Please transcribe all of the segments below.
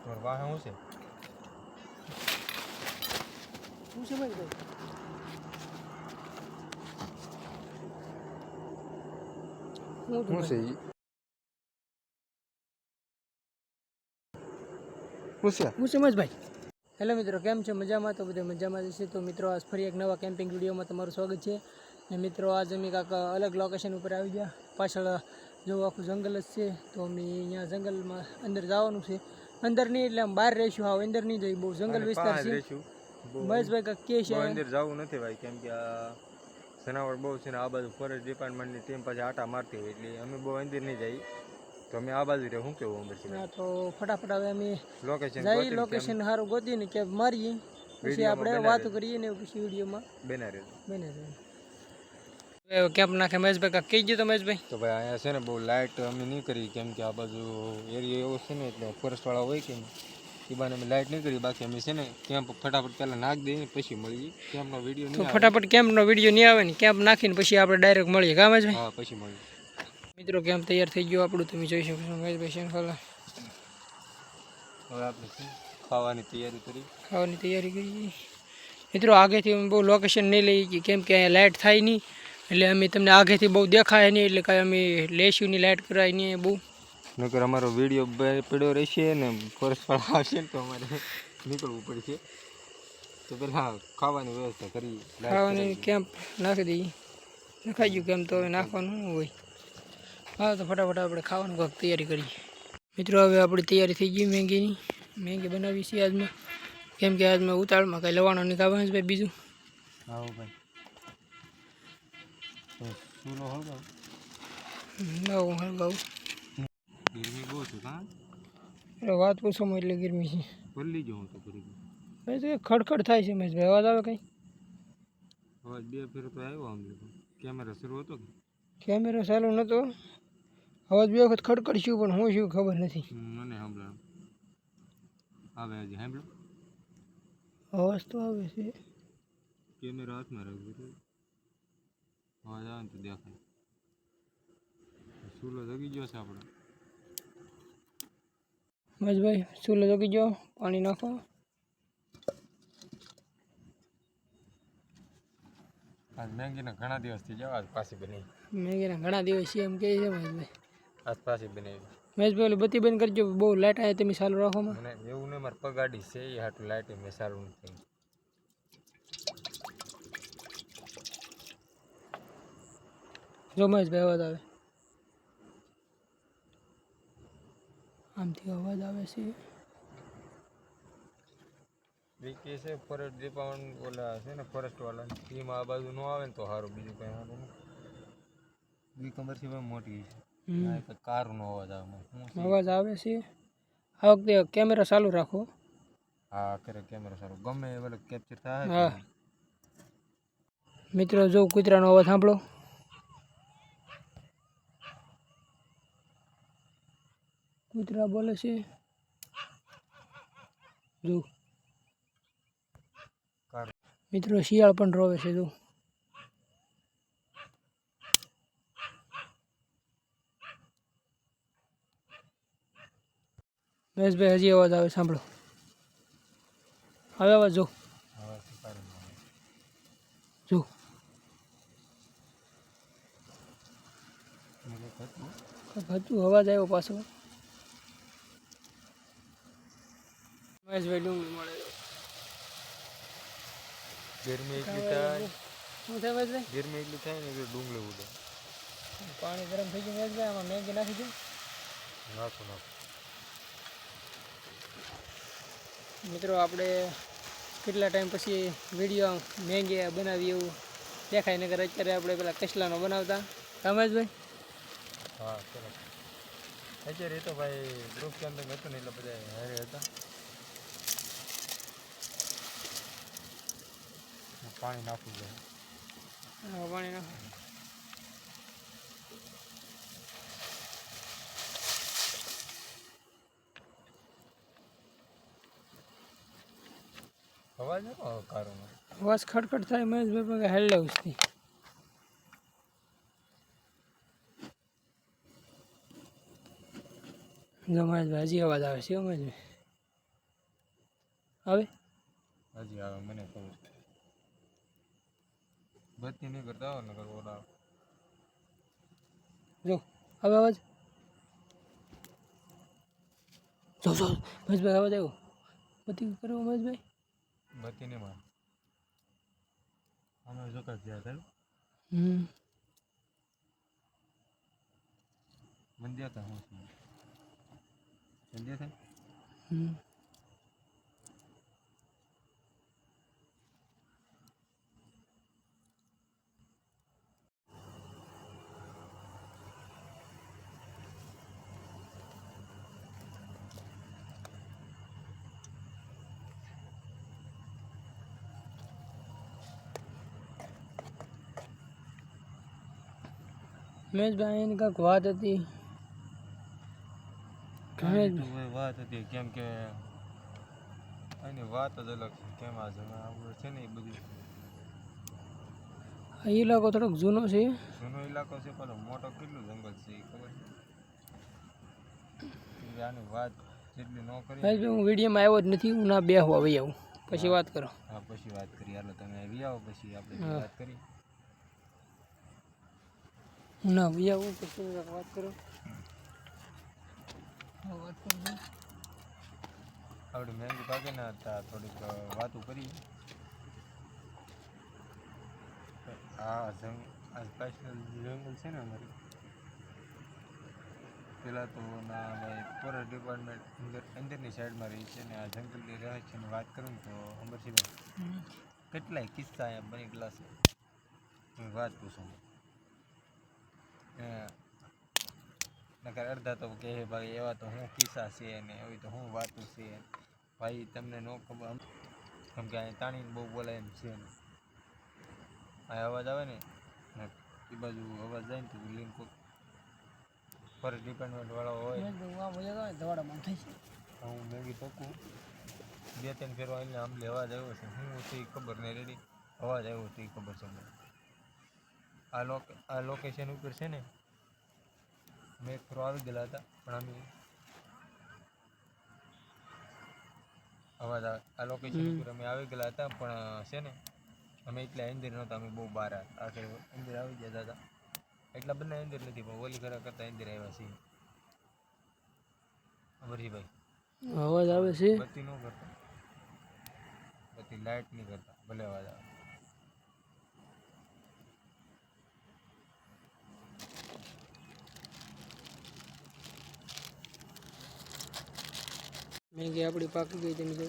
और वाह हूँ से भाई हूँ से ભાઈ હેલો મિત્રો, કેમ છો? મજામાં? તો બધા મજામાં જશે. તો મિત્રો આજ ફરી એક નવા કેમ્પિંગ વિડીયોમાં તમારું સ્વાગત છે. ને મિત્રો આજ અમે કાંક અલગ લોકેશન ઉપર આવી ગયા. પાછળ જો આખું જંગલ જ છે. તો અમે અહીંયા જંગલમાં અંદર જવાનું છે. અંદર નહીં એટલે આમ બહાર રહીશું. હા, અંદર નહીં જઈ, બહુ જંગલ વિસ્તાર છે. મહેશભાઈ કાંક કે છે અંદર જવું નથી ભાઈ, કેમ કે આ સનાવર બહુ છે ને આ બાજુ ફોરેસ્ટ ડિપાર્ટમેન્ટની ટીમ પાછી આટા મારતી હોય એટલે અમે બહુ અંદર નહીં જઈએ. તો અમે આ બાજુ શું કેવું અંદર છે? હા, તો ફટાફટ હવે અમે લોકેશન સારું ગોતીને કે મારીએ, પછી આપણે વાતો કરીએ ને પછી વિડીયોમાં બને કેમ્પ નાખે. મહેશભાઈ કાંક કહી ગયો તો મહેશભાઈ? તો ભાઈ અહીંયા છે ને બહુ લાઇટ અમે નહીં કરી, કેમ કે આ બાજુ એરિયા એવો છે ને એટલે ફોરેસ્ટવાળા હોય કે એ બાને અમે લાઇટ નહીં કરી. બાકી અમે છે ને કેમ્પ ફટાફટ પહેલાં નાખી દઈએ પછી મળીએ. કેમ્પનો વિડીયો તો ફટાફટ કેમ્પનો વિડીયો નહીં આવે ને, કેમ્પ નાખીને પછી આપણે ડાયરેક્ટ મળીએ. કામ જ ભાઈ? હા, પછી મળીએ. મિત્રો કેમ્પ તૈયાર થઈ ગયો આપણું, તમે જોઈ શકો છો. મહેશભાઈ શેનખાલા હવે આપણે ખાવાની તૈયારી કરી. મિત્રો આગેથી અમે બહુ લોકેશન નહીં લઈએ, કેમ કે અહીંયા લાઇટ થાય નહીં એટલે અમે તમને આગેથી બહુ દેખાય નહીં, એટલે કાંઈ અમે લેશું નહીં, લાઇટ કરાય નહીં બહુ. નકર અમારો વિડીયો પડ્યો રહેશે ને ફોરેસ્ટવાળા આવશે ને તો અમારે નીકળવું પડશે. તો પહેલાં ખાવાની વ્યવસ્થા કરી, ખાવાની કેમ્પ નાખી દઈએ. નખાઈ ગયું કેમ તો હવે નાખવાનું હોય. હા, તો ફટાફટ આપણે ખાવાનું કાંક તૈયારી કરીએ. મિત્રો હવે આપણી તૈયારી થઈ ગઈ મેગી બનાવી છે આજમાં, કેમ કે આજમાં ઉતાળમાં કાંઈ લવાનો નહીં. ખાવાનું ભાઈ બીજું આવો ભાઈ ચૂલો હળગાવ ગરમી બહુ છે. હા, એટલે વાત પૂછોમાં એટલે ગરમી છે. ભલી જો હું તો કરી ભાઈ તો ખડખડ થાય છે. મહેશભાઈ અવાજ આવે કંઈ? અવાજ બે ફેર તો આવ્યો અમને. કેમેરા શરૂ હતો કે કેમેરો ચાલુ નહોતો, અવાજ બે વખત ખડખડશું પણ હું શું ખબર નથી. મને સાંભળાય આવે હજી સાંભળો અવાજ તો આવે છે. કેમેરા હાથમાં રાખજો, અવાજ આવે ને તો દેખાય. ચૂલો જગી ગયો છે આપણે. મહેશભાઈ ચૂલો જગી ગયો, પાણી નાખો. આજ મેગીના ઘણા દિવસથી જાવ, આજ પાછી બનાવી. મેગીના ઘણા દિવસ છે એમ કહે છે મહેશભાઈ. આજ પાછી બનાવી. મહેશભાઈ ઓલી બત્તી બંધ કરજો, બહુ લાઇટ આવે તમે ચાલુ રાખો. મને એવું નહીં, મારે પગાડી છે એ હાટું લાઇટ મેં ચાલુ નથી. જો મહેશભાઈ અવાજ આવે, આમથી અવાજ આવે છે. કે છે ફોરેસ્ટ ડિપાર્ટમેન્ટ ઓલા છે ને ફોરેસ્ટવાળા એમાં આ બાજુ ન આવે ને તો સારું, બીજું કંઈ સારું નહીં. બી ખબર છે ભાઈ મોટી છે, કારનો અવાજ આવે છે. આ વખતે કેમેરા ચાલુ રાખો. હા, કરે કેમેરા સારું, ગમે એ બધું કેપ્ચર થાય. હા મિત્રો, જો કૂતરાનો અવાજ સાંભળો. કૂતરા બોલે છે. જો મિત્રો શિયાળ પણ રોવે છે. જો મહેશભાઈ હજી અવાજ આવે, સાંભળો. હવે અવાજ જો હતું, અવાજ આવ્યો પાછો. મહેશભાઈ ડુંગળી મળે. ગરમી એટલી થાય, શું થાય મહેશભાઈ? ગરમી એટલી થાય ને એટલે ડુંગળી ઉડે. પાણી ગરમ થઈ ગયું મહેશભાઈ, આમાં મેગી નાખી દો. નાખો. મિત્રો આપણે કેટલા ટાઈમ પછી વિડીયો મેગી બનાવી એવું દેખાય, નગર અત્યારે આપણે પેલા કસલાનો બનાવતા. કામજભાઈ? હા, ચલો. અત્યારે તો ભાઈ ગ્રુપ કેમ્પિંગ હતું ને એટલે બધા હારે હતા. પાણી નાખવું જોઈએ. હા, પાણી નાખો. અવાજ હતો કારોનો, અવાજ ખડખડ થાય મહેશભાઈ, હેલ લેવું છે. જો મહેશભાઈ હજી અવાજ આવે છે. મહેશભાઈ આવે હજી આવે મને ખબર બત્તી નહીં કરતા હોય ને કરવો ના જો હવે અવાજ જો જો મહેશભાઈ અવાજ આવ્યો બધી કરો મહેશભાઈ બત્તી નહીં મારે અમે જો કાંઈ ગયા થાય મંદિર હતા હું મંદિર થાય મહેશભાઈ એની કાંઈક વાત હતી વાત હતી કેમ કે એની વાત જ અલગ છે કેમ આ જણા આપણે છે ને એ બધી આ ઇલાકો થોડોક જૂનો છે જૂનો ઇલાકો છે પણ મોટો કેટલું જંગલ છે એ ખબર છે આની વાત જેટલી ન કરી મહેશભાઈ હું વિડીયોમાં આવ્યો જ નથી હું ના બેહું આવી આવું પછી વાત કરો હા પછી વાત કરી હાલો તમે આવી આવો પછી આપણે વાત કરી હું ના આવી આવું પછી વાત કરો વાત કરજો આપણે મહેંદી પાકે ના હતા થોડીક વાતો કરી આ સ્પેશિયલ જંગલ છે ને અમારી પેલા તો ના ભાઈ ફોરેસ્ટ ડિપાર્ટમેન્ટ અંદરની સાઈડમાં રહી છે ને આ જંગલની રહસ્યની વાત કરું ને તો અમરસિંહભાઈ કેટલાય કિસ્સા અહીંયા બની ગયેલા છે હું વાત પૂછું નકર અડધા તો કહે ભાઈ એવા તો હું કિસ્સા છે ને એવી તો હું વાતો છે ભાઈ તમને ન ખબર કેમ કે અહીંયા તાણીને બહુ બોલાય એમ છે ને આ અવાજ આવે ને એ બાજુ અવાજ જાય ને તો લિંક ફોરેસ્ટ ડિપાર્ટમેન્ટ વાળો હોય હું મેગી પકું 2-3 ફેરવા એટલે આમ અવાજ આવ્યો છે હું તે ખબર નહીં રેડી અવાજ આવ્યો તે ખબર છે મને આ લોકેશન ઉપર છે ને મેં એક ફેરો આવી ગયેલા હતા પણ અમે અવાજ આ લોકેશન ઉપર અમે આવી ગયેલા હતા પણ છે ને અમે એટલા અંદર નહોતા અમે બહુ બહાર આખરે અંદર આવી ગયા હતા એટલા બંને અંદર નથી પણ ઓલી ખરા કરતાં અંદર આવ્યા છીએ અમરજીભાઈ અવાજ આવે છે બત્તી ન કરતા બત્તી લાઇટ નહીં કરતા ભલે અવાજ આવે મેગી આપણી પાકી ગઈ તમે જો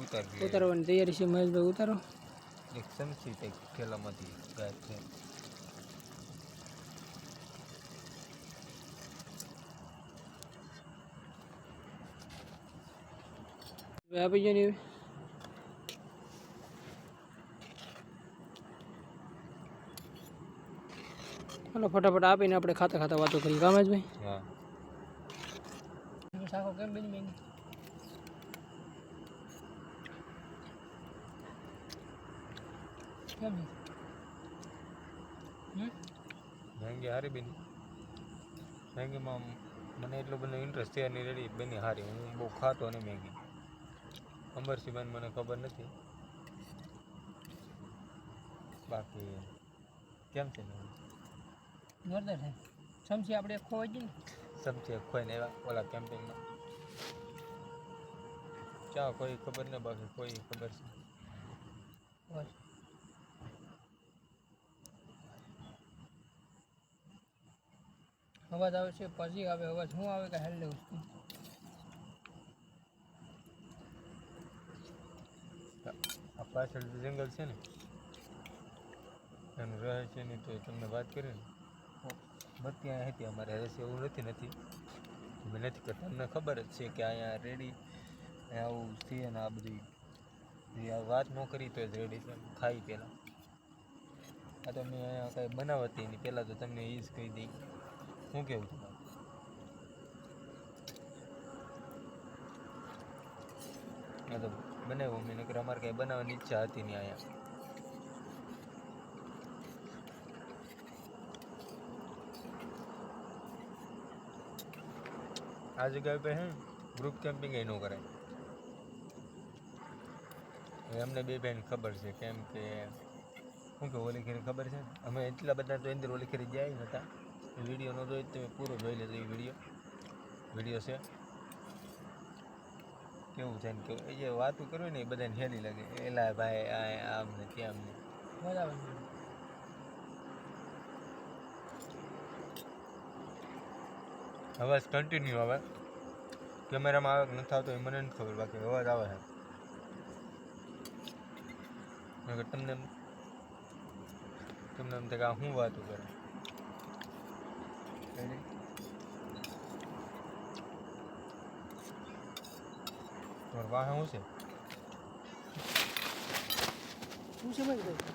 ઉતારી ઉતારવાની તૈયારી છે મહેશભાઈ ઉતારો એક ચમચી કંઈક થેલામાંથી ગાયબ છે આપી જો ને ચાલો ફટાફટ આપીને આપણે ખાતા ખાતા વાતો કરીએ કામ જ ભાઈ હા શાકો કેમ બની મેગી કેમ મેંગી હારી બની મેંગીમાં મને એટલો બધો ઇન્ટરેસ્ટ છે નહીં રેડી બની હારી હું બહુ ખાતો નહીં મેંગી અમરસિંહભાઈ મને ખબર નથી બાકી કેમ છે જોરદાર છે સમસી આપણે ખોવાઈ ગઈ ને સમજે ખોઈને એવા ઓલા કેમ્પિંગમાં ચા કોઈ ખબર નહીં બાકી કોઈ ખબર છે બસ અવાજ આવે છે પછી આવે અવાજ શું આવે કે હેલ્લે વસ્તુ આ પાછળ જંગલ છે ને એનું રહસ્યની તો તમને વાત કરી ને બત્તી અહીંયા હતી અમારે રહસ્ય એવું નથી અમે નથી કરતા અમને ખબર જ છે કે અહીંયા રેડી આવું છે ને આ બધી આ વાત ન કરી તો જ રેડી છે ખાઈ પહેલાં આ તો મેં અહીંયા કાંઈ બનાવતી નહીં પહેલાં તો તમને એ જ કહી દઈ શું કેવું તમારે તો બનાવ્યું મેં નકર અમારે કાંઈ બનાવવાની ઈચ્છા હતી નહીં અહીંયા આ જગ્યા પર હે ગ્રુપ કેમ્પિંગ એ ન કરાય અમને બે બેન ખબર છે કેમ કે શું કે ઓલી ખીરી ખબર છે અમે એટલા બધા તો અંદર ઓલી ખીરી જાય નતા વિડીયો ન જોઈ તમે પૂરો જોઈ લેજો એ વિડીયો છે કેવું છે ને કે એ જે વાતું કરવી ને એ બધાને હેલી લાગે એલા ભાઈ આમ ને તેમ ને બરાબર અવાજ કન્ટિન્યુ આવે કેમેરામાં આવે કે નથી આવતો એ મને નથી ખબર બાકી અવાજ આવે છે તમને એમ થાય કે આ શું વાતું કરે તમારે વાહ શું છે શું છે ભાઈ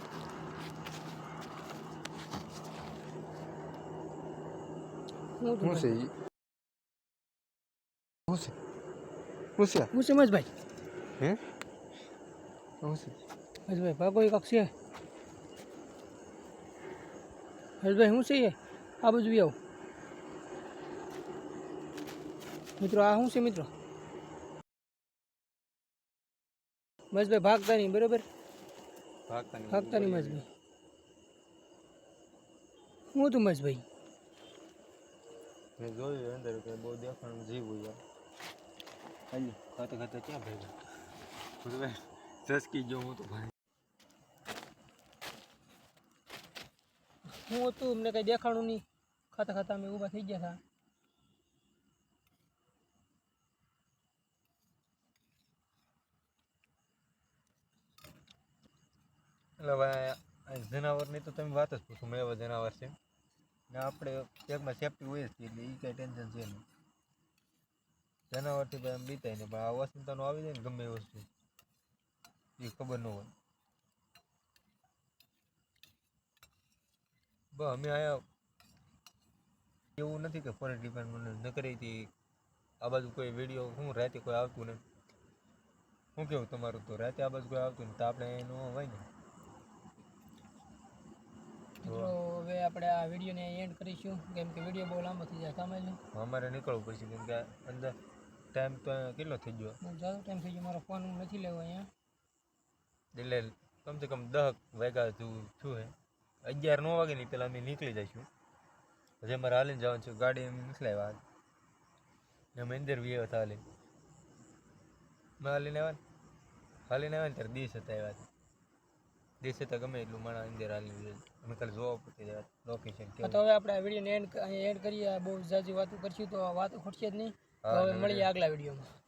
હું સમજ ભાઈ હે હર્ષભાઈ ભાગો એક છે હર્ષભાઈ શું છે આ બાજુ બી આવો મિત્રો આ શું છે મિત્રો મહેશભાઈ ભાગતા નહીં બરોબર ભાગતા નહીં મહેશભાઈ શું હતું મહેશભાઈ મેં જોયું અંદર કે બહુ દેખાણું જીવ હોય હાલી ખાતા ખાતા ક્યાં ભેગા ચસકી ગયો હું તો ભાઈ શું હતું અમને કંઈ દેખાણું નહીં ખાતા ખાતા અમે ઊભા થઈ ગયા હતા એટલે ભાઈ જનાવરની તો તમે વાત જ પૂછો મેં એવા જનાવર છે ને આપણે એકમાં સેફટી હોય જ એટલે એ કાંઈ ટેન્શન છે નહીં જનાવરથી ભાઈ એમ બીતાય નહીં પણ આ વસંતાનો આવી જાય ને ગમે એ વસ્તુ એ ખબર ન હોય બસ અમે અહીંયા એવું નથી કે ફોરેસ્ટ ડિપાર્ટમેન્ટ ન કરી હતી આ બાજુ કોઈ વિડીયો શું રાતે કોઈ આવતું નહીં શું કેવું તમારું તો રાતે આ બાજુ કોઈ આવતું નહીં તો આપણે એનું હોય ને મિત્રો હવે આપણે આ વિડીયોને એન્ડ કરીશું કેમ કે વિડીયો બહુ લાંબો થઈ જાય સમજ અમારે નીકળવું પડશે કેમ કે અંદર ટાઈમ તો કેટલો થઈ ગયો બહુ જાજો ટાઈમ થઈ ગયો મારો ફોન નથી લેવો અહીંયા એટલે કમસે કમ 10 વાગ્યા જેવું છું હે 11 9 વાગે ની પહેલાં અમે નીકળી જઈશું પછી અમારે હાલીને જવાનું છે ગાડી અમે નથી લાવ્યા અમે અંદર વ્યવ હતા હાલીને હાલીને આવ્યા ને ત્યારે દિવસ હતા આવ્યા હતા દિવસે તો ગમે એટલું માણસ અંદર હાલી અમે ખાલી જોવા પડતી લોકેશન તો હવે આપણે આ વિડીયોને એન્ડ કરીએ બહુ જાજી વાતો કરશું તો વાતો ખૂટશે જ નહીં તો હવે મળીએ આગલા વિડીયોમાં